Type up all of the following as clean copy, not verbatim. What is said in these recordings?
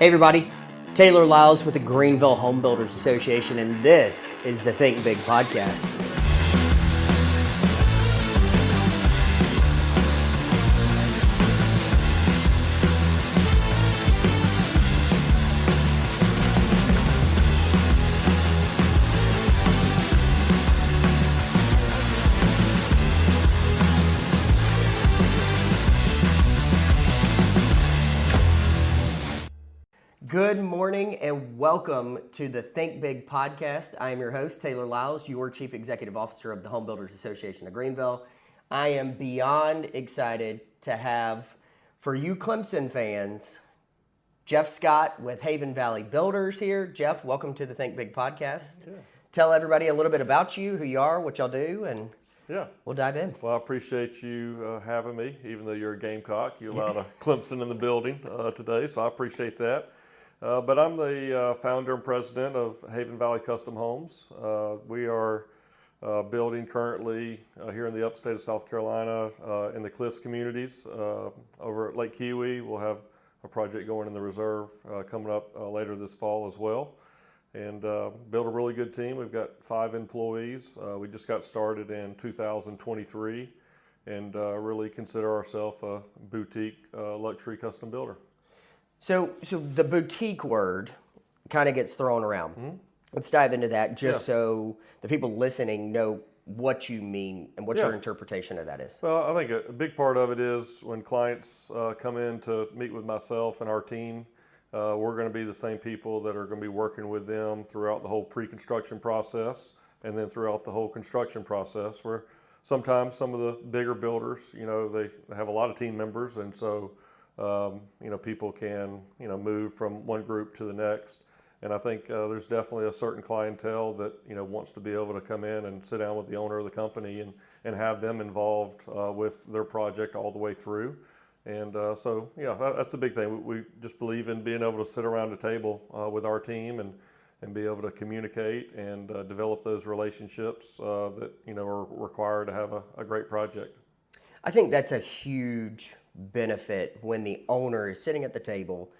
Hey everybody, Taylor Lyles with the Greenville Home Builders Association, and this is the Think Big podcast. Good morning and welcome to the Think Big podcast. I am your host, Taylor Lyles, your Chief Executive Officer of the Home Builders Association of Greenville. I am beyond excited to have, for you Clemson fans, Jeff Scott with Haven Valley Builders here. Jeff, welcome to the Think Big podcast. Yeah. Tell everybody a little bit about you, who you are, what y'all do, and we'll dive in. Well, I appreciate you having me, even though you're a Gamecock. You allowed a Clemson in the building today, so I appreciate that. But I'm the founder and president of Haven Valley Custom Homes. We are building currently here in the upstate of South Carolina in the Cliffs communities. Over at Lake Kiwi, we'll have a project going in the reserve coming up later this fall as well. And build a really good team. We've got 5 employees. We just got started in 2023 and really consider ourselves a boutique luxury custom builder. So the boutique word kind of gets thrown around. Mm-hmm. Let's dive into that so the people listening know what you mean and what your interpretation of that is. Well, I think a big part of it is when clients come in to meet with myself and our team, we're going to be the same people that are going to be working with them throughout the whole pre-construction process and then throughout the whole construction process, where sometimes some of the bigger builders, they have a lot of team members, and so people can, move from one group to the next. And I think there's definitely a certain clientele that, wants to be able to come in and sit down with the owner of the company and have them involved with their project all the way through. And that's a big thing. We just believe in being able to sit around the table with our team and be able to communicate and develop those relationships that, are required to have a great project. I think that's a huge benefit when the owner is sitting at the table.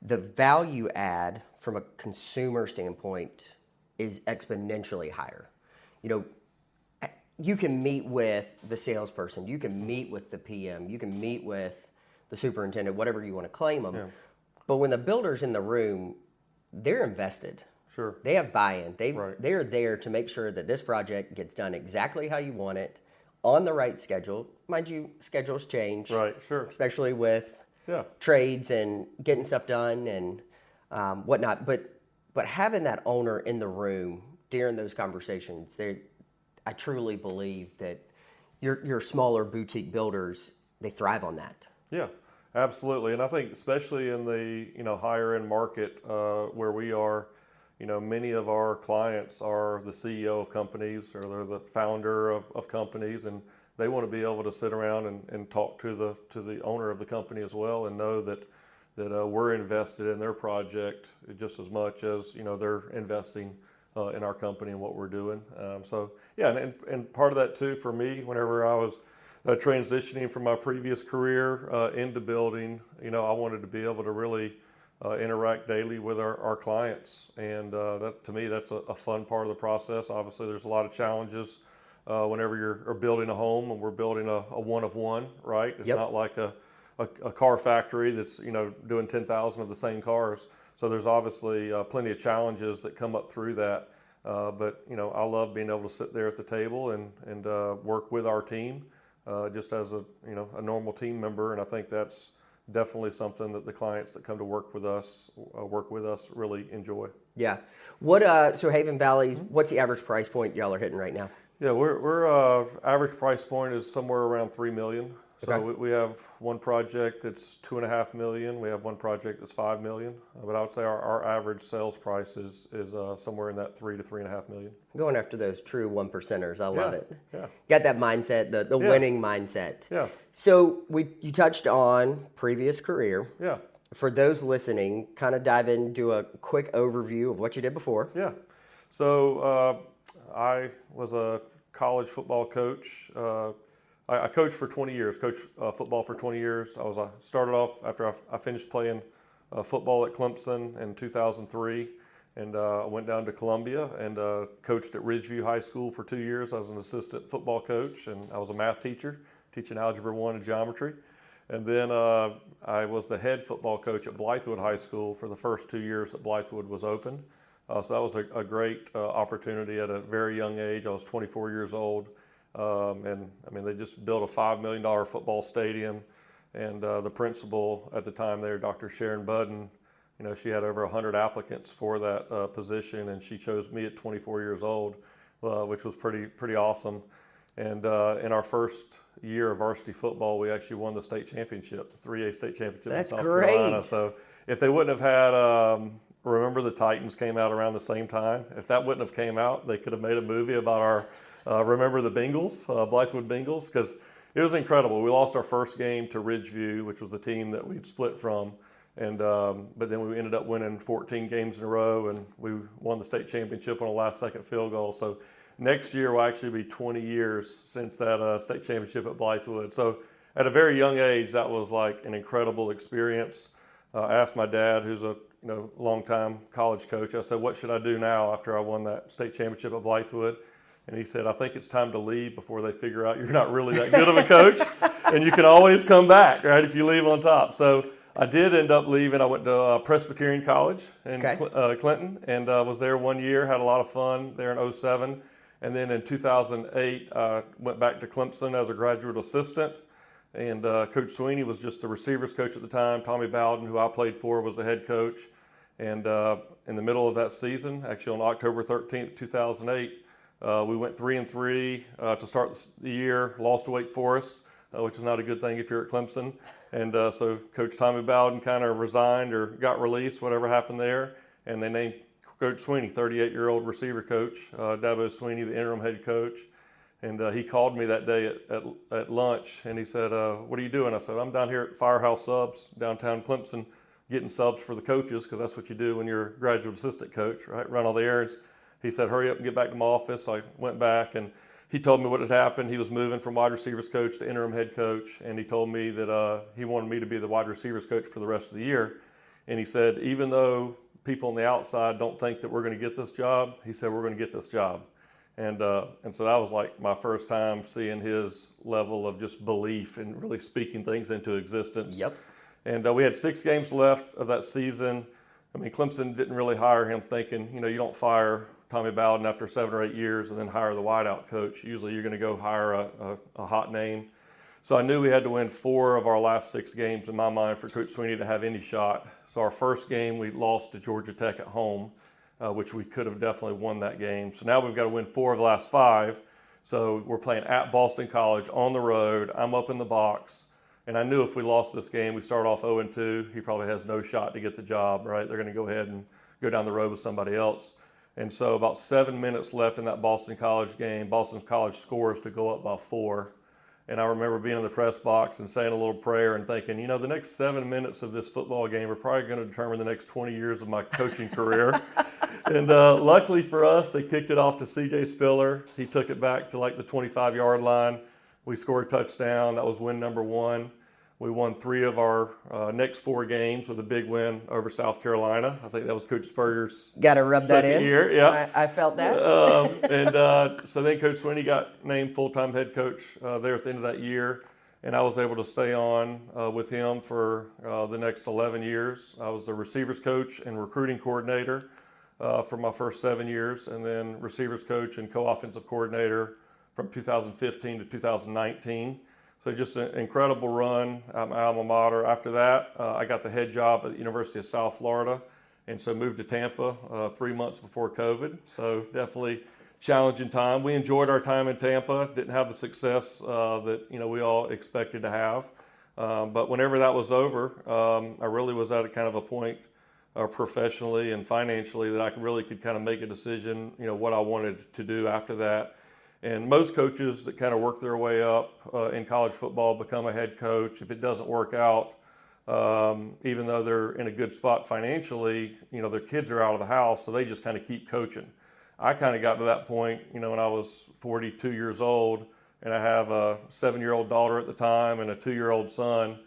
The value add from a consumer standpoint is exponentially higher. You can meet with the salesperson, you can meet with the PM, you can meet with the superintendent, whatever you want to claim them. Yeah. But when the builder's in the room, they're invested. Sure. They have buy-in. They're there to make sure that this project gets done exactly how you want it, on the right schedule. Mind you, schedules change. Right, sure. Especially with trades and getting stuff done and whatnot. But having that owner in the room during those conversations, I truly believe that your smaller boutique builders, they thrive on that. Yeah, absolutely. And I think especially in the higher end market where we are, many of our clients are the CEO of companies or they're the founder of companies, and they want to be able to sit around and talk to the owner of the company as well and know that we're invested in their project just as much as they're investing in our company and what we're doing. And part of that too for me, whenever I was transitioning from my previous career into building, I wanted to be able to really interact daily with our clients, and that to me that's a fun part of the process. Obviously, there's a lot of challenges whenever you're building a home, and we're building a one of one, right? It's not like a car factory that's doing 10,000 of the same cars. So there's obviously plenty of challenges that come up through that. But I love being able to sit there at the table and work with our team just as a normal team member, and I think that's definitely something that the clients that come to work with us really enjoy. Yeah. So Haven Valley's, what's the average price point y'all are hitting right now? Yeah, we're average price point is somewhere around $3 million. So okay. We have one project that's $2.5 million. We have one project that's $5 million. But I would say our average sales price is somewhere in that $3 to $3.5 million. Going after those true 1%ers, I love it. Yeah. Got that mindset, the winning mindset. Yeah. So you touched on previous career. Yeah. For those listening, kind of dive in, do a quick overview of what you did before. Yeah. So I was a college football coach. I coached for 20 years, coached football for 20 years. I started off after I finished playing football at Clemson in 2003. And I went down to Columbia and coached at Ridgeview High School for 2 years. I was an assistant football coach, and I was a math teacher, teaching Algebra 1 and geometry. And then I was the head football coach at Blythewood High School for the first 2 years that Blythewood was open. So that was a great opportunity at a very young age. I was 24 years old. And I mean, they just built a $5 million football stadium. And the principal at the time there, Dr. Sharon Budden, she had over 100 applicants for that position, and she chose me at 24 years old, which was pretty awesome. And in our first year of varsity football, we actually won the state championship, the 3A state championship in South Carolina. So if they wouldn't have had Remember the Titans came out around the same time. If that wouldn't have came out, they could have made a movie about our Remember the Bengals, Blythewood Bengals, because it was incredible. We lost our first game to Ridgeview, which was the team that we'd split from. And but then we ended up winning 14 games in a row, and we won the state championship on a last-second field goal. So next year will actually be 20 years since that state championship at Blythewood. So at a very young age, that was like an incredible experience. I asked my dad, who's a longtime college coach, I said, what should I do now after I won that state championship at Blythewood? And he said, I think it's time to leave before they figure out you're not really that good of a coach, and you can always come back, right, if you leave on top. So I did end up leaving. I went to Presbyterian College in Clinton, and was there 1 year, had a lot of fun there in 2007. And then in 2008, went back to Clemson as a graduate assistant. And Coach Swinney was just the receivers coach at the time. Tommy Bowden, who I played for, was the head coach. And in the middle of that season, actually on October 13th, 2008, we went 3-3 to start the year, lost to Wake Forest, which is not a good thing if you're at Clemson. And so Coach Tommy Bowden kind of resigned or got released, whatever happened there. And they named Coach Swinney, 38-year-old receiver coach, Dabo Swinney, the interim head coach. And he called me that day at lunch, and he said, what are you doing? I said, I'm down here at Firehouse Subs, downtown Clemson, getting subs for the coaches, because that's what you do when you're a graduate assistant coach, right? Run all the errands. He said, hurry up and get back to my office. So I went back, and he told me what had happened. He was moving from wide receivers coach to interim head coach, and he told me that he wanted me to be the wide receivers coach for the rest of the year. And he said, even though people on the outside don't think that we're going to get this job, he said, we're going to get this job. And so that was like my first time seeing his level of just belief and really speaking things into existence. Yep. And we had 6 games left of that season. I mean, Clemson didn't really hire him thinking, you don't fire Tommy Bowden after 7 or 8 years and then hire the wideout coach. Usually you're going to go hire a hot name. So I knew we had to win 4 of our last 6 games in my mind for Coach Swinney to have any shot. So our first game we lost to Georgia Tech at home, which we could have definitely won that game. So now we've got to win 4 of the last 5. So we're playing at Boston College on the road. I'm up in the box. And I knew if we lost this game, we start off 0-2. He probably has no shot to get the job, right? They're going to go ahead and go down the road with somebody else. And so about 7 minutes left in that Boston College game, Boston College scores to go up by 4. And I remember being in the press box and saying a little prayer and thinking, the next 7 minutes of this football game are probably going to determine the next 20 years of my coaching career. And luckily for us, they kicked it off to C.J. Spiller. He took it back to like the 25-yard line. We scored a touchdown. That was win number 1. We won 3 of our next 4 games with a big win over South Carolina. I think that was Coach Spurrier's Got to rub that in. year. Yeah, I felt that. So then Coach Swinney got named full-time head coach there at the end of that year, and I was able to stay on with him for the next 11 years. I was the receivers coach and recruiting coordinator for my first 7 years, and then receivers coach and co-offensive coordinator from 2015 to 2019. So just an incredible run at my alma mater. After that, I got the head job at the University of South Florida, and so moved to Tampa 3 months before COVID. So definitely challenging time. We enjoyed our time in Tampa. Didn't have the success that we all expected to have. But whenever that was over, I really was at a kind of a point professionally and financially that I really could kind of make a decision, what I wanted to do after that. And most coaches that kind of work their way up in college football become a head coach. If it doesn't work out, even though they're in a good spot financially, their kids are out of the house, so they just kind of keep coaching. I kind of got to that point, when I was 42 years old, and I have a 7-year-old daughter at the time and a 2-year-old son.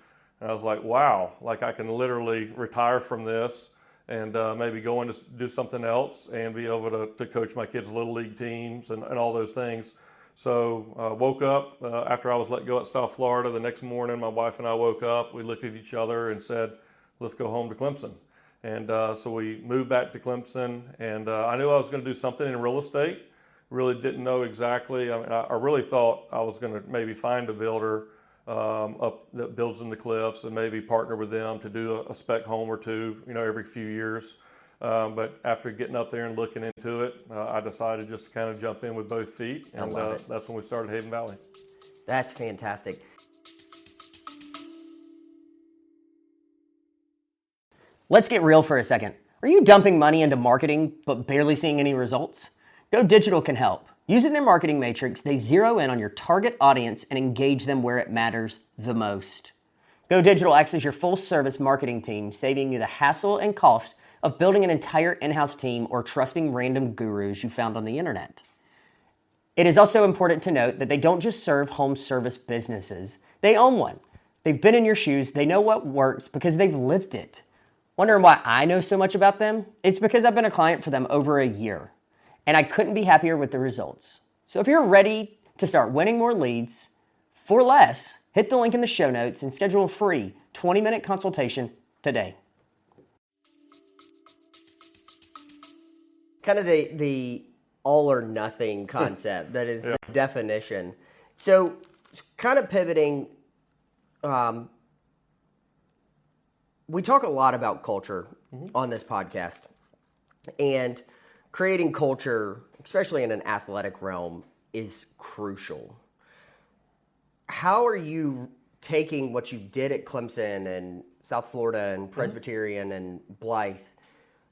And I was like, wow, like I can literally retire from this and maybe go in to do something else and be able to coach my kids' little league teams and all those things. So woke up after I was let go at South Florida. The next morning, my wife and I woke up. We looked at each other and said, let's go home to Clemson. And so we moved back to Clemson, and I knew I was going to do something in real estate. Really didn't know exactly. I mean, I really thought I was going to maybe find a builder up that builds in the cliffs and maybe partner with them to do a spec home or two, every few years. But after getting up there and looking into it, I decided just to kind of jump in with both feet, and that's when we started Haven Valley. That's fantastic. Let's get real for a second. Are you dumping money into marketing but barely seeing any results? Go Digital can help. Using their marketing matrix, they zero in on your target audience and engage them where it matters the most. Go Digital acts as your full-service marketing team, saving you the hassle and cost of building an entire in-house team or trusting random gurus you found on the internet. It is also important to note that they don't just serve home service businesses. They own one. They've been in your shoes. They know what works because they've lived it. Wondering why I know so much about them? It's because I've been a client for them over a year, and I couldn't be happier with the results. So if you're ready to start winning more leads for less, hit the link in the show notes and schedule a free 20-minute consultation today. Kind of the all or nothing concept that is the definition. So kind of pivoting, we talk a lot about culture on this podcast, and creating culture, especially in an athletic realm, is crucial. How are you taking what you did at Clemson and South Florida and Presbyterian and Blythe?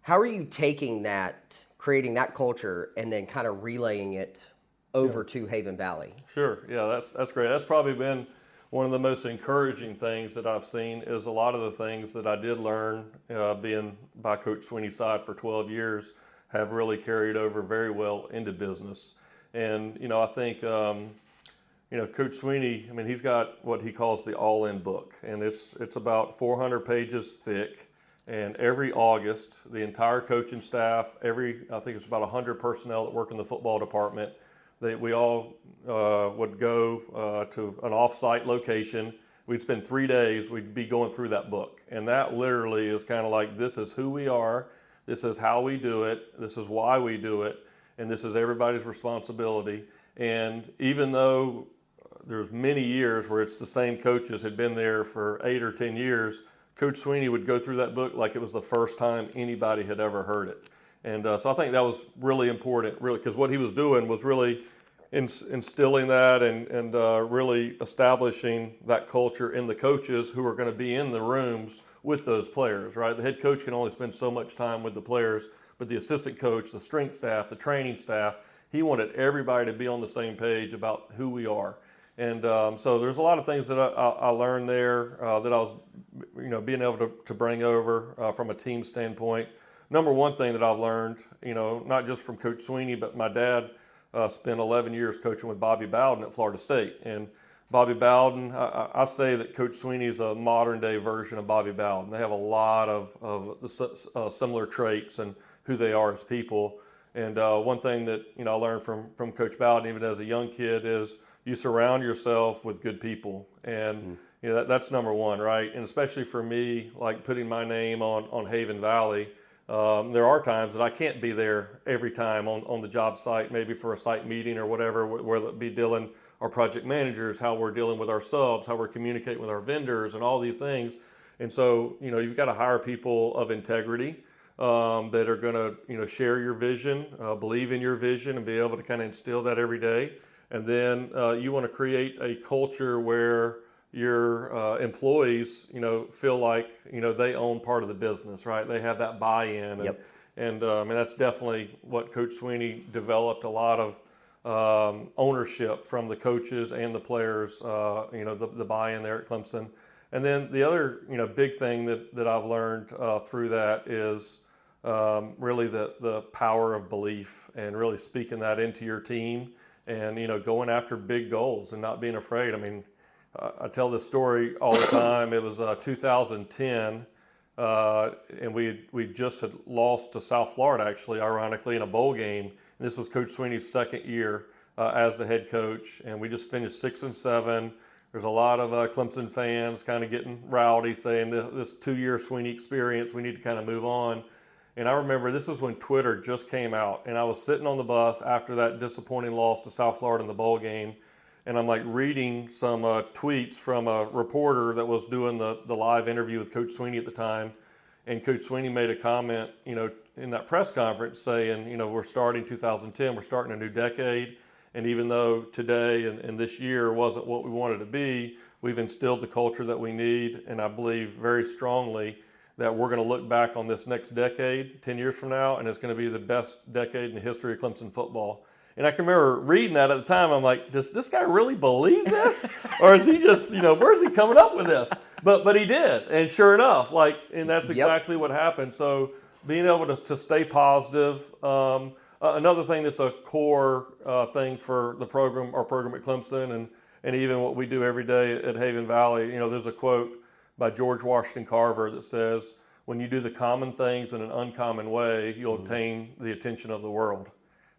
How are you taking that, creating that culture, and then kind of relaying it over to Haven Valley? Sure. Yeah, that's great. That's probably been one of the most encouraging things that I've seen is a lot of the things that I did learn being by Coach Swinney's side for 12 years have really carried over very well into business. And, I think, Coach Swinney, I mean, he's got what he calls the all-in book, and it's about 400 pages thick. And every August, the entire coaching staff, I think it's about 100 personnel that work in the football department, we all would go to an off-site location. We'd spend 3 days, we'd be going through that book. And that literally is kind of like, this is who we are, this is how we do it, this is why we do it, and this is everybody's responsibility. And even though there's many years where it's the same coaches had been there for 8 or 10 years, Coach Swinney would go through that book like it was the first time anybody had ever heard it. And so I think that was really important, really, because what he was doing was really instilling that and really establishing that culture in the coaches who are going to be in the rooms with those players, right? The head coach can only spend so much time with the players, but the assistant coach, the strength staff, the training staff, he wanted everybody to be on the same page about who we are. And so there's a lot of things that I learned there that I was, being able to bring over from a team standpoint. Number one thing that I've learned, not just from Coach Swinney, but my dad spent 11 years coaching with Bobby Bowden at Florida State. And Bobby Bowden, I say that Coach Swinney is a modern day version of Bobby Bowden. They have a lot of the similar traits and who they are as people. And one thing that I learned from Coach Bowden, even as a young kid, is you surround yourself with good people. And that's number one, right? And especially for me, like putting my name on Haven Valley, there are times that I can't be there every time on the job site, maybe for a site meeting or whatever, whether it be dealing our project managers, how we're dealing with our subs, how we're communicating with our vendors, and all these things. And so, you've got to hire people of integrity that are going to, share your vision, believe in your vision, and be able to kind of instill that every day. And then you want to create a culture where your employees, feel like, they own part of the business, right? They have that buy-in. Yep. And that's definitely what Coach Swinney developed, a lot of ownership from the coaches and the players, the buy-in there at Clemson. And then the other, big thing that I've learned through that is really the power of belief and really speaking that into your team and, going after big goals and not being afraid. I mean, I tell this story all the time. It was 2010, and we just had lost to South Florida, actually, ironically, in a bowl game. And this was Coach Swinney's second year as the head coach, and we just finished 6-7. There's a lot of Clemson fans kind of getting rowdy, saying this 2-year Swinney experience, we need to kind of move on. And I remember this was when Twitter just came out, and I was sitting on the bus after that disappointing loss to South Florida in the bowl game, and I'm like reading some tweets from a reporter that was doing the live interview with Coach Swinney at the time, and Coach Swinney made a comment, in that press conference saying, we're starting 2010, we're starting a new decade, and even though today and this year wasn't what we wanted to be, we've instilled the culture that we need, and I believe very strongly that we're going to look back on this next decade, 10 years from now, and it's going to be the best decade in the history of Clemson football. And I can remember reading that at the time. I'm like, does this guy really believe this? Or is he just, where's he coming up with this? But he did. And sure enough, and that's exactly what happened. So being able to stay positive. Another thing that's a core thing for our program at Clemson and even what we do every day at Haven Valley, there's a quote by George Washington Carver that says, when you do the common things in an uncommon way, you'll obtain the attention of the world.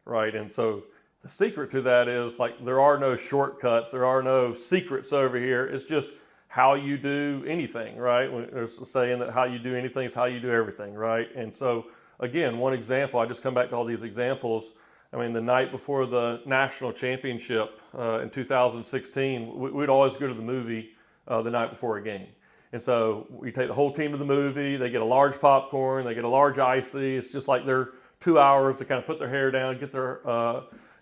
Right, and so the secret to that is there are no shortcuts, there are no secrets over here. It's just how you do anything, right? There's a saying that how you do anything is how you do everything, right? And so again, one example, I just come back to all these examples. I mean, the night before the national championship in 2016, we'd always go to the movie the night before a game. And so we take the whole team to the movie. They get a large popcorn, they get a large icy. It's just like they're 2 hours to kind of put their hair down, get their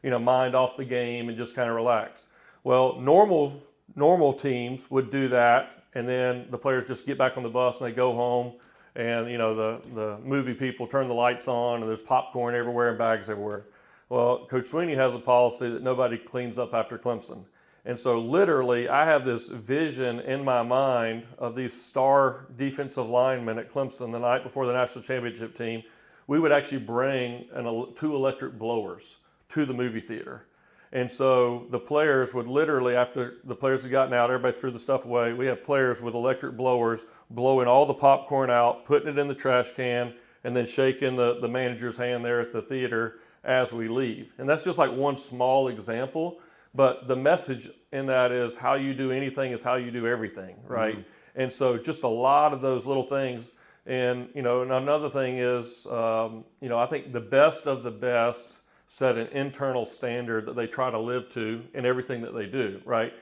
mind off the game, and just kind of relax. Well, normal teams would do that, and then the players just get back on the bus and they go home, and the movie people turn the lights on, and there's popcorn everywhere and bags everywhere. Well, Coach Swinney has a policy that nobody cleans up after Clemson. And so literally I have this vision in my mind of these star defensive linemen at Clemson the night before the national championship team. We would actually bring 2 electric blowers to the movie theater. And so the players would literally, after the players had gotten out, everybody threw the stuff away, we have players with electric blowers blowing all the popcorn out, putting it in the trash can, and then shaking the manager's hand there at the theater as we leave. And that's just like one small example, but the message in that is how you do anything is how you do everything, right? Mm-hmm. And so just a lot of those little things. And, and another thing is, I think the best of the best set an internal standard that they try to live to in everything that they do, right?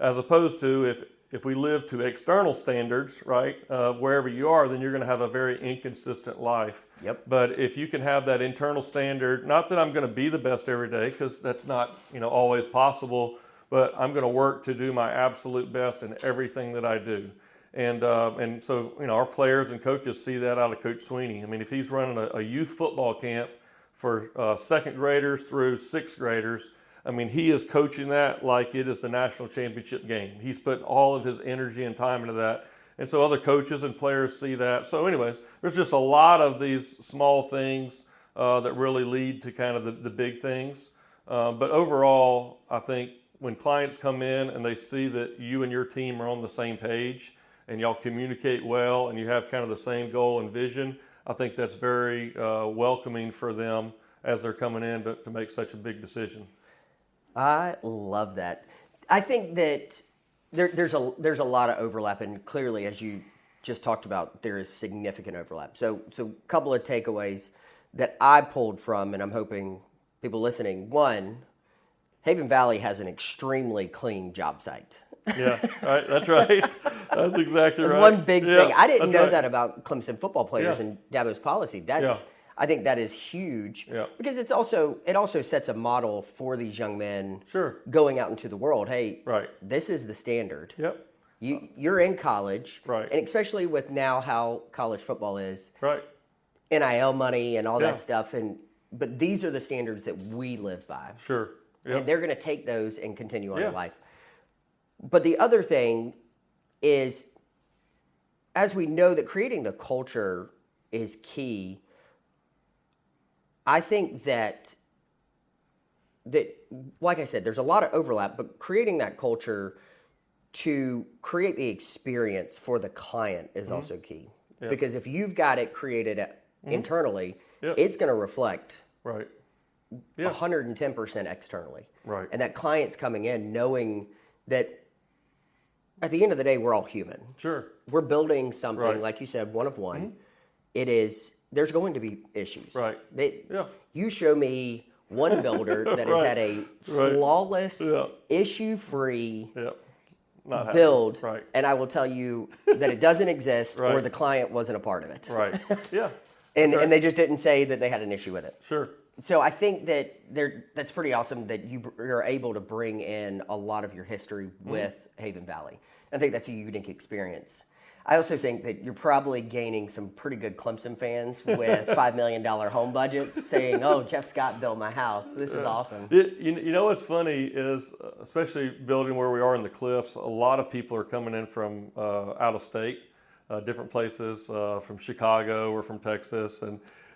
As opposed to if we live to external standards, right, wherever you are, then you're going to have a very inconsistent life. Yep. But if you can have that internal standard, not that I'm going to be the best every day, because that's not, always possible, but I'm going to work to do my absolute best in everything that I do. And so, our players and coaches see that out of Coach Swinney. I mean, if he's running a youth football camp for second graders through sixth graders, I mean, he is coaching that like it is the national championship game. He's put all of his energy and time into that. And so other coaches and players see that. So anyways, there's just a lot of these small things that really lead to kind of the big things. But overall, I think when clients come in and they see that you and your team are on the same page, and y'all communicate well, and you have kind of the same goal and vision, I think that's very welcoming for them as they're coming in to make such a big decision. I love that. I think that there's a lot of overlap, and clearly, as you just talked about, there is significant overlap. So a couple of takeaways that I pulled from, and I'm hoping people listening. One, Haven Valley has an extremely clean job site. Yeah, right. That's right. That's exactly right. One big thing. I didn't know right. that about Clemson football players and Dabo's policy. I think that is huge because it also sets a model for these young men going out into the world. Hey, this is the standard. Yep. You're in college, right? And especially with now how college football is, right? NIL money and all that stuff, but these are the standards that we live by. Sure. Yep. And they're going to take those and continue on in life. But the other thing is, as we know that creating the culture is key, I think that like I said, there's a lot of overlap, but creating that culture to create the experience for the client is also key. Because if you've got it created internally, it's going to reflect Right. 110% externally. Right. And that client's coming in knowing that at the end of the day, we're all human. Sure. We're building something, Right. like you said, one of one. It is, there's going to be issues. Right. You show me one builder that has had a flawless, issue-free build, and I will tell you that it doesn't exist or the client wasn't a part of it. Right. Yeah. And they just didn't say that they had an issue with it. Sure. So I think that that's pretty awesome that you're able to bring in a lot of your history with Haven Valley. I think that's a unique experience. I also think that you're probably gaining some pretty good Clemson fans with $5 million home budgets saying, oh, Jeff Scott built my house. This is awesome. You know what's funny is, especially building where we are in the Cliffs, a lot of people are coming in from out of state, different places, from Chicago or from Texas.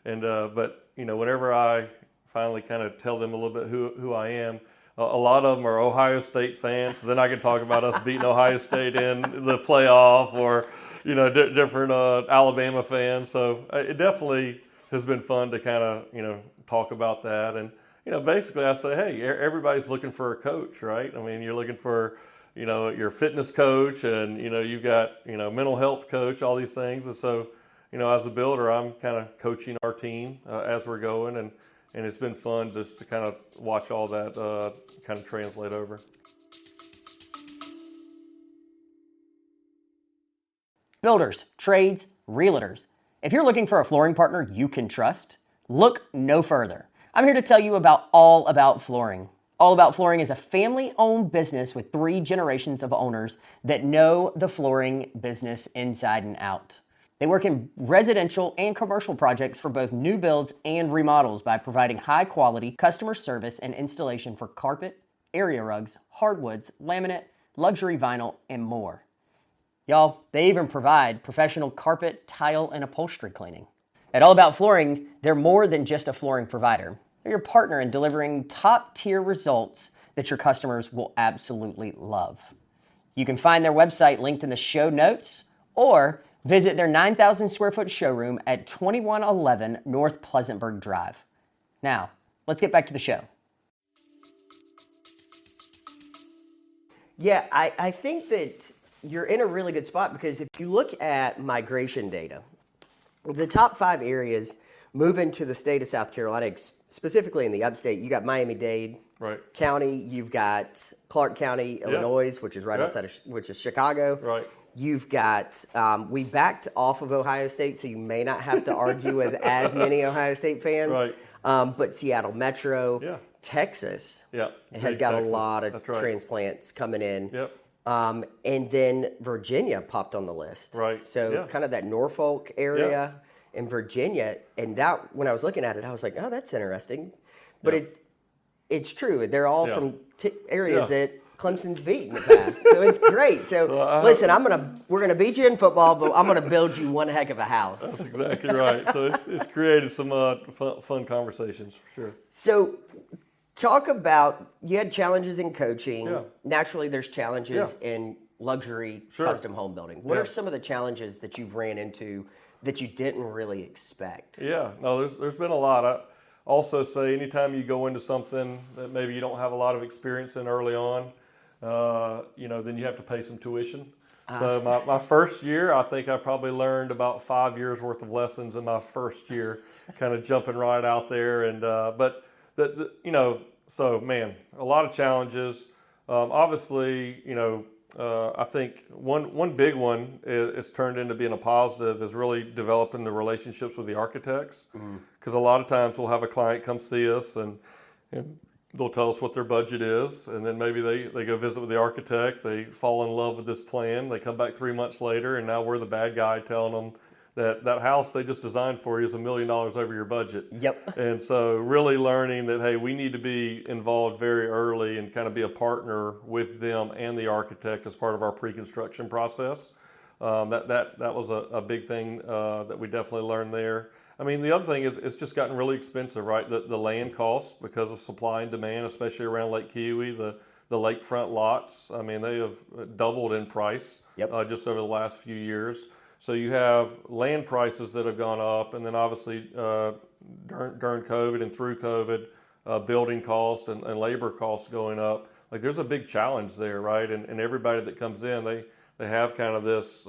But, you know, whenever I finally kind of tell them a little bit who I am, a lot of them are Ohio State fans. So then I can talk about us beating Ohio State in the playoff, or, you know, different Alabama fans. So it definitely has been fun to kind of, you know, talk about that. And, you know, basically I say, hey, everybody's looking for a coach, right? I mean, you're looking for, you know, your fitness coach, and, you know, you've got, you know, mental health coach, all these things. And so, you know, as a builder, I'm kind of coaching our team as we're going, and it's been fun just to kind of watch all that kind of translate over. Builders, trades, realtors. If you're looking for a flooring partner you can trust, look no further. I'm here to tell you about All About Flooring. All About Flooring is a family-owned business with 3 generations of owners that know the flooring business inside and out. They work in residential and commercial projects for both new builds and remodels by providing high-quality customer service and installation for carpet, area rugs, hardwoods, laminate, luxury vinyl, and more. Y'all, they even provide professional carpet, tile, and upholstery cleaning. At All About Flooring, they're more than just a flooring provider. They're your partner in delivering top-tier results that your customers will absolutely love. You can find their website linked in the show notes, or visit their 9,000 square foot showroom at 2111 North Pleasantburg Drive. Now, let's get back to the show. Yeah, I think that you're in a really good spot, because if you look at migration data, the top 5 areas moving to the state of South Carolina, specifically in the upstate, you got Miami-Dade County, you've got Clark County, Illinois, which is right outside of, which is Chicago. Right. You've got, we backed off of Ohio State, so you may not have to argue with as many Ohio State fans. Right. But Seattle Metro, Texas has got a lot of transplants coming in. Yep. And then Virginia popped on the list. Right. So kind of that Norfolk area in Virginia. And that, when I was looking at it, I was like, oh, that's interesting. But it's true. They're all from areas that Clemson's beat in the past. So it's great. So listen, we're gonna beat you in football, but I'm gonna build you one heck of a house. That's exactly right. So it's created some fun conversations for sure. So talk about, you had challenges in coaching. Naturally, there's challenges in luxury custom home building. What are some of the challenges that you've ran into that you didn't really expect? Yeah, no, there's been a lot. I also say anytime you go into something that maybe you don't have a lot of experience in early on, you know, then you have to pay some tuition. So my first year, I think I probably learned about 5 years worth of lessons in my first year, kind of jumping right out there. And but you know, so man, a lot of challenges. Obviously, you know, I think one big one is turned into being a positive is really developing the relationships with the architects, because a lot of times we'll have a client come see us and they'll tell us what their budget is, and then maybe they go visit with the architect, they fall in love with this plan, they come back 3 months later, and now we're the bad guy telling them that house they just designed for you is $1 million over your budget. Yep. And so really learning that, hey, we need to be involved very early and kind of be a partner with them and the architect as part of our pre-construction process. That was a big thing that we definitely learned there. I mean, the other thing is it's just gotten really expensive, right? The land costs, because of supply and demand, especially around Lake Kiwi, the lakefront lots. I mean, they have doubled in price just over the last few years. So you have land prices that have gone up, and then obviously during COVID and through COVID, building costs and labor costs going up. Like there's a big challenge there, right? And everybody that comes in, they have kind of this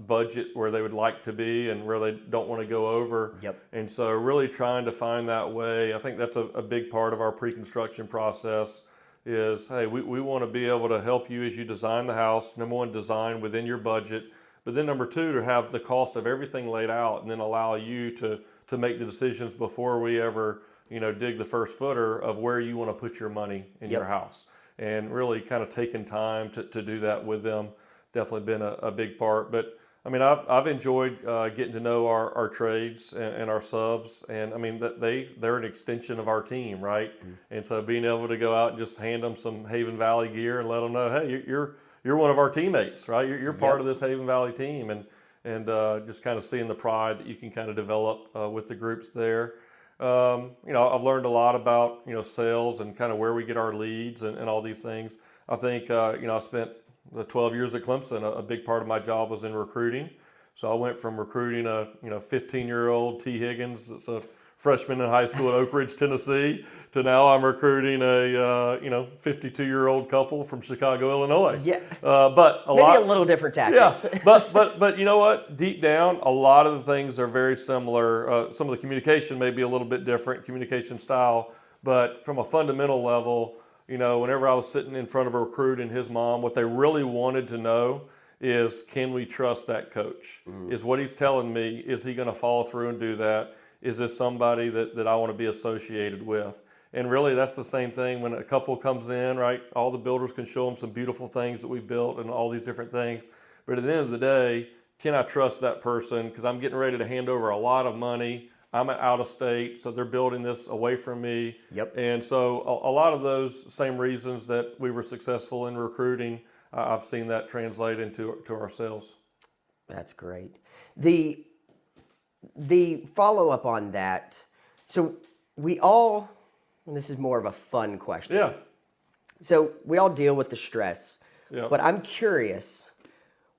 budget where they would like to be and where they don't want to go over. And so really trying to find that way, I think that's a big part of our pre-construction process is, hey, we want to be able to help you as you design the house. Number one, design within your budget. But then number two, to have the cost of everything laid out and then allow you to make the decisions before we ever, dig the first footer of where you want to put your money in your house. And really kind of taking time to do that with them. Definitely been a big part. But I mean, I've enjoyed getting to know our trades and our subs, and I mean they're an extension of our team, right? And so being able to go out and just hand them some Haven Valley gear and let them know, hey, you're one of our teammates, right? You're part of this Haven Valley team, and just kind of seeing the pride that you can kind of develop with the groups there. I've learned a lot about sales and kind of where we get our leads and all these things. I think I spent the 12 years at Clemson, a big part of my job was in recruiting. So I went from recruiting a 15-year-old T. Higgins, that's a freshman in high school at Oak Ridge, Tennessee, to now I'm recruiting a 52-year-old couple from Chicago, Illinois. But maybe a little different tactics. But you know what? Deep down, a lot of the things are very similar. Some of the communication may be a little bit different, communication style, but from a fundamental level. Whenever I was sitting in front of a recruit and his mom, what they really wanted to know is, can we trust that coach? Is what he's telling me, is he going to follow through and do that? Is this somebody that I want to be associated with? And really, that's the same thing when a couple comes in, right? All the builders can show them some beautiful things that we built and all these different things. But at the end of the day, can I trust that person? Because I'm getting ready to hand over a lot of money. I'm out of state, so they're building this away from me. And so a lot of those same reasons that we were successful in recruiting, I've seen that translate into our sales. That's great. The follow-up on that, so we all, and this is more of a fun question. So we all deal with the stress, but I'm curious,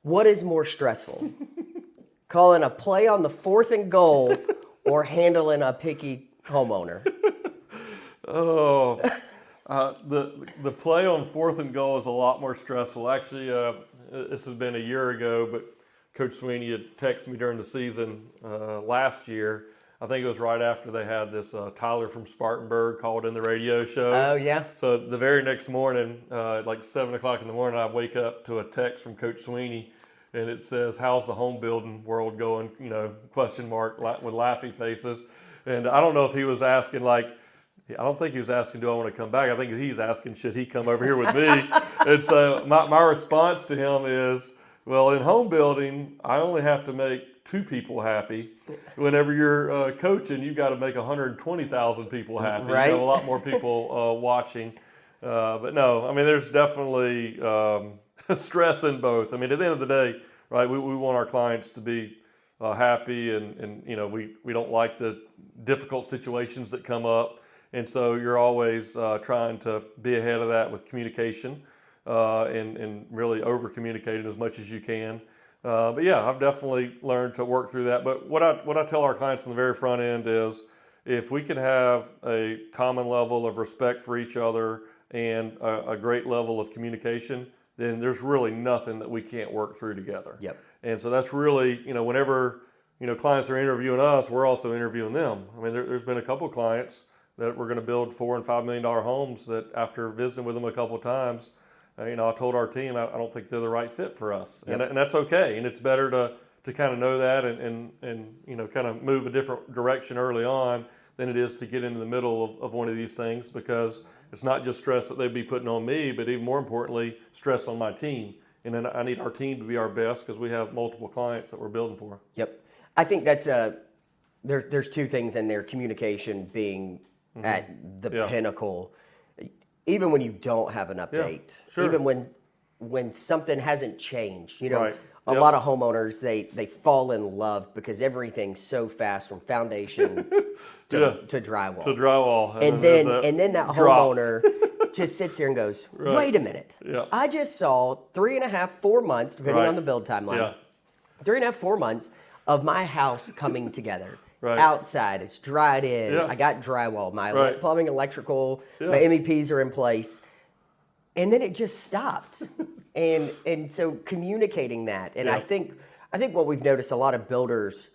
what is more stressful? Calling a play on the 4th and goal or handling a picky homeowner? The play on 4th and goal is a lot more stressful. Actually, this has been a year ago, but Coach Swinney had texted me during the season last year. I think it was right after they had this Tyler from Spartanburg called in the radio show. Oh, yeah. So the very next morning, like 7 o'clock in the morning, I wake up to a text from Coach Swinney. And it says, how's the home building world going, question mark with laughy faces. And I don't know if he was asking I don't think he was asking, do I want to come back? I think he's asking, should he come over here with me? And so my response to him is, well, in home building, I only have to make 2 people happy. Whenever you're coaching, you've got to make 120,000 people happy. Right. You have a lot more people watching. But no, I mean, there's definitely stress in both. I mean, at the end of the day, right, we want our clients to be happy and we don't like the difficult situations that come up. And so you're always trying to be ahead of that with communication and really over-communicating as much as you can. But yeah, I've definitely learned to work through that. But what I tell our clients on the very front end is, if we can have a common level of respect for each other and a great level of communication, then there's really nothing that we can't work through together. And so that's really, whenever, clients are interviewing us, we're also interviewing them. I mean, there's been a couple of clients that we're going to build $4 and $5 million homes that after visiting with them a couple of times, I told our team, I don't think they're the right fit for us. And that's okay. And it's better to kind of know that and kind of move a different direction early on than it is to get into the middle of one of these things, because it's not just stress that they'd be putting on me, but even more importantly, stress on my team. And then I need our team to be our best because we have multiple clients that we're building for. I think that's there's 2 things in there, communication being at the pinnacle. Even when you don't have an update, even when something hasn't changed, a lot of homeowners, they fall in love because everything's so fast from foundation to drywall. To drywall. And then that homeowner just sits there and goes, Right. wait a minute. Yeah. I just saw 3.5, 4 months, depending Right. on the build timeline, Yeah. 3.5, 4 months of my house coming together. Right. Outside, it's dried in. Yeah. I got drywall. My Right. plumbing, electrical, Yeah. my MEPs are in place. And then it just stopped. and so communicating that, and Yeah. I think what we've noticed a lot of builders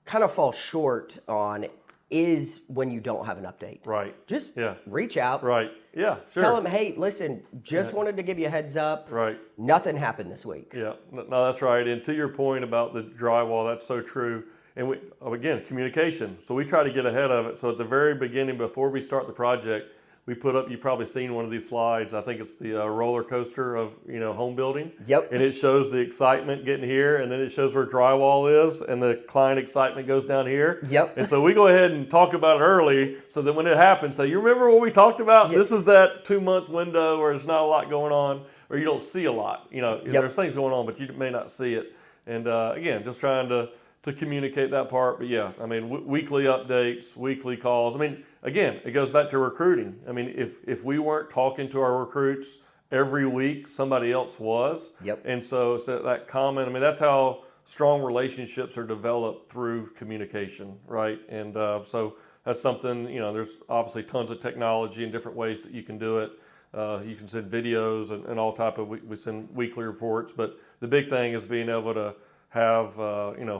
kind of fall short on is when you don't have an update. Right. Just Yeah. reach out. Right. Yeah. Sure. Tell them, hey, listen, just wanted to give you a heads up. Right. Nothing happened this week. Yeah. No, that's right. And to your point about the drywall, that's so true. And again, communication. So we try to get ahead of it. So at the very beginning, before we start the project, we put up, you've probably seen one of these slides. I think it's the roller coaster of, home building. Yep. And it shows the excitement getting here, and then it shows where drywall is, and the client excitement goes down here. Yep. And so we go ahead and talk about it early, so that when it happens, say, you remember what we talked about? Yep. This is that 2-month window where there's not a lot going on, or you don't see a lot. There's things going on, but you may not see it. And again, just trying to communicate that part. But yeah, I mean, weekly updates, weekly calls. I mean, again, it goes back to recruiting. I mean, if we weren't talking to our recruits every week, somebody else was. Yep. And so that common, I mean, that's how strong relationships are developed through communication, right? And so that's something, there's obviously tons of technology and different ways that you can do it. You can send videos and all type of, we send weekly reports, but the big thing is being able to have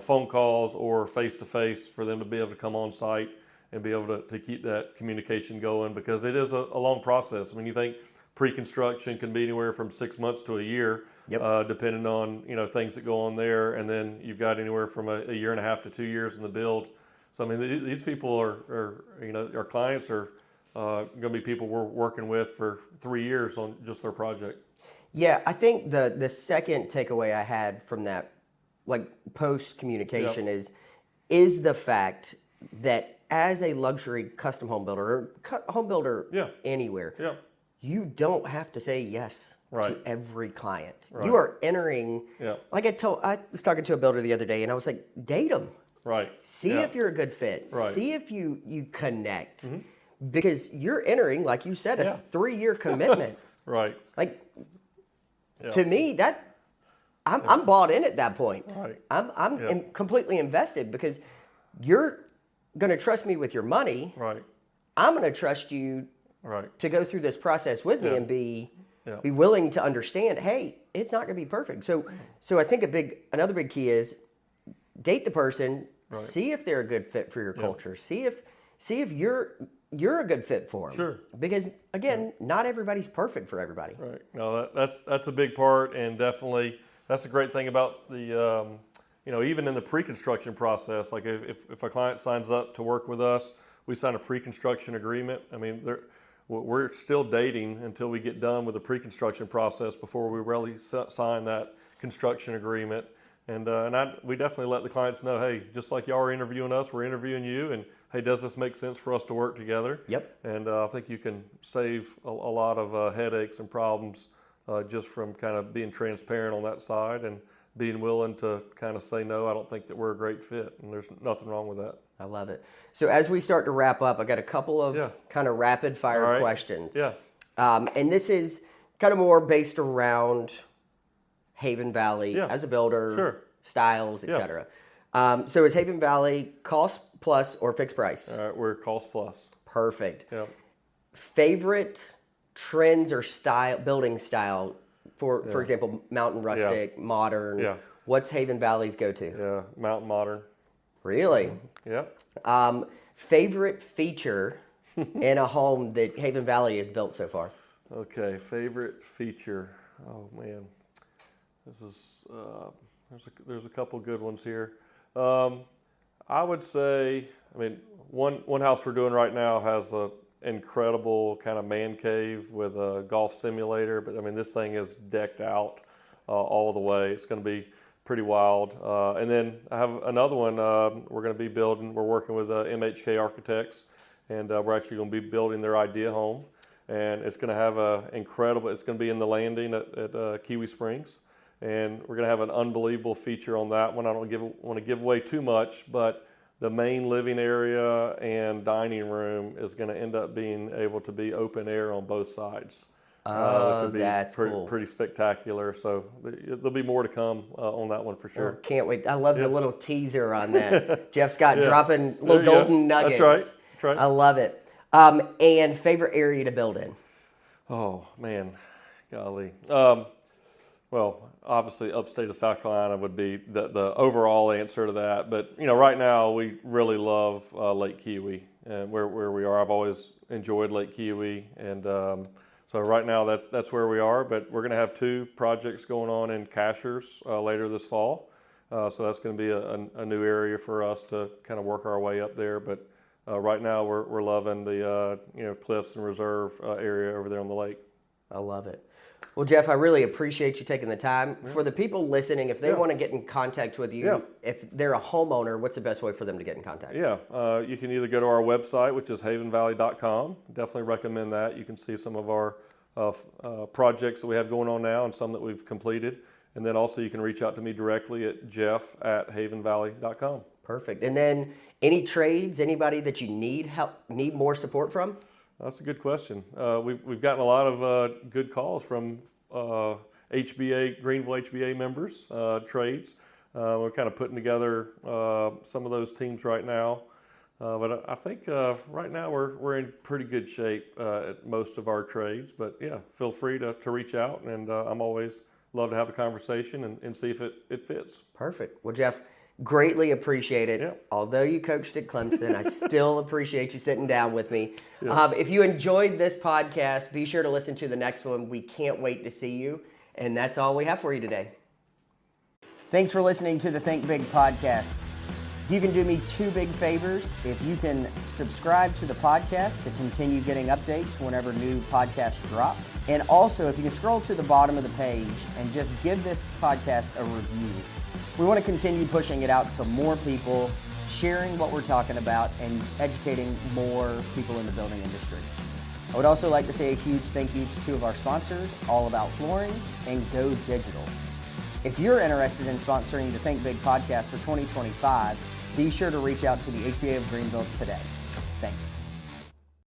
phone calls or face-to-face for them to be able to come on site and be able to keep that communication going, because it is a long process. I mean, you think pre-construction can be anywhere from 6 months to a year, Yep. depending on things that go on there, and then you've got anywhere from a year and a half to 2 years in the build. So I mean, these people are our clients are going to be people we're working with for 3 years on just their project. Yeah, I think the second takeaway I had from that, like post communication, is the fact that as a luxury custom home builder or home builder anywhere, you don't have to say yes to every client. Right. You are entering. Like I was talking to a builder the other day, and I was like, date them. Right. See if you're a good fit. Right. See if you connect, because you're entering, like you said, a 3-year commitment. Right. Like to me, that. I'm bought in at that point. Right. I'm completely invested, because you're going to trust me with your money. Right. I'm going to trust you to go through this process with me and be willing to understand, hey, it's not going to be perfect. So I think another big key is date the person, see if they're a good fit for your culture, see if you're a good fit for them. Sure. Because again, not everybody's perfect for everybody. Right. No, that's a big part, and definitely that's a great thing about the even in the pre-construction process. Like if a client signs up to work with us, we sign a pre-construction agreement. I mean, we're still dating until we get done with the pre-construction process before we really sign that construction agreement. And we definitely let the clients know, hey, just like y'all are interviewing us, we're interviewing you, and hey, does this make sense for us to work together? Yep. And I think you can save a lot of headaches and problems just from kind of being transparent on that side and being willing to kind of say, no, I don't think that we're a great fit, and there's nothing wrong with that. I love it. So as we start to wrap up, I got a couple of kind of rapid fire questions. Yeah. And this is kind of more based around Haven Valley as a builder, styles, etc. So is Haven Valley cost plus or fixed price? All right, we're cost plus. Perfect. Yeah. Favorite trends or building style, for example, mountain rustic, modern. Yeah. What's Haven Valley's go-to? Yeah, mountain modern. Really? Yeah. Favorite feature in a home that Haven Valley has built so far? Okay, favorite feature. Oh man, this is there's a couple good ones here. I would say, I mean, one house we're doing right now has a incredible kind of man cave with a golf simulator, but I mean, this thing is decked out all the way. It's going to be pretty wild. And then I have another one we're going to be building. We're working with MHK Architects, and we're actually going to be building their idea home. And it's going to have it's going to be in the landing at Kiwi Springs. And we're going to have an unbelievable feature on that one. I don't want to give away too much, but the main living area and dining room is going to end up being able to be open air on both sides. Oh, which would be that's cool. Pretty spectacular. So there'll be more to come on that one for sure. Oh, can't wait. I love the little teaser on that. Jeff Scott dropping little golden nuggets. That's right. I love it. And favorite area to build in? Oh, man. Golly. Well, obviously upstate of South Carolina would be the overall answer to that. But, right now we really love Lake Kiwi and where we are. I've always enjoyed Lake Kiwi. And so right now that's where we are. But we're going to have 2 projects going on in Cashers later this fall. So that's going to be a new area for us to kind of work our way up there. But right now we're loving the Cliffs and Reserve area over there on the lake. I love it. Well, Jeff, I really appreciate you taking the time. Yeah. For the people listening, if they want to get in contact with you, if they're a homeowner, what's the best way for them to get in contact? Yeah, you can either go to our website, which is havenvalley.com. Definitely recommend that. You can see some of our projects that we have going on now and some that we've completed. And then also you can reach out to me directly at jeff@havenvalley.com. Perfect. And then any trades, anybody that you need more support from? That's a good question. We've gotten a lot of good calls from Greenville HBA members, trades. We're kind of putting together some of those teams right now. But I think right now we're in pretty good shape at most of our trades. But yeah, feel free to reach out, and I'm always love to have a conversation and see if it fits. Perfect. Well, Jeff, greatly appreciate it. Yep. Although you coached at Clemson, I still appreciate you sitting down with me. Yep. If you enjoyed this podcast, be sure to listen to the next one. We can't wait to see you. And that's all we have for you today. Thanks for listening to the Think Big podcast. If you can do me 2 big favors, if you can subscribe to the podcast to continue getting updates whenever new podcasts drop. And also, if you can scroll to the bottom of the page and just give this podcast a review. We want to continue pushing it out to more people, sharing what we're talking about, and educating more people in the building industry. I would also like to say a huge thank you to 2 of our sponsors, All About Flooring and Go Digital. If you're interested in sponsoring the Think Big podcast for 2025, be sure to reach out to the HBA of Greenville today. Thanks.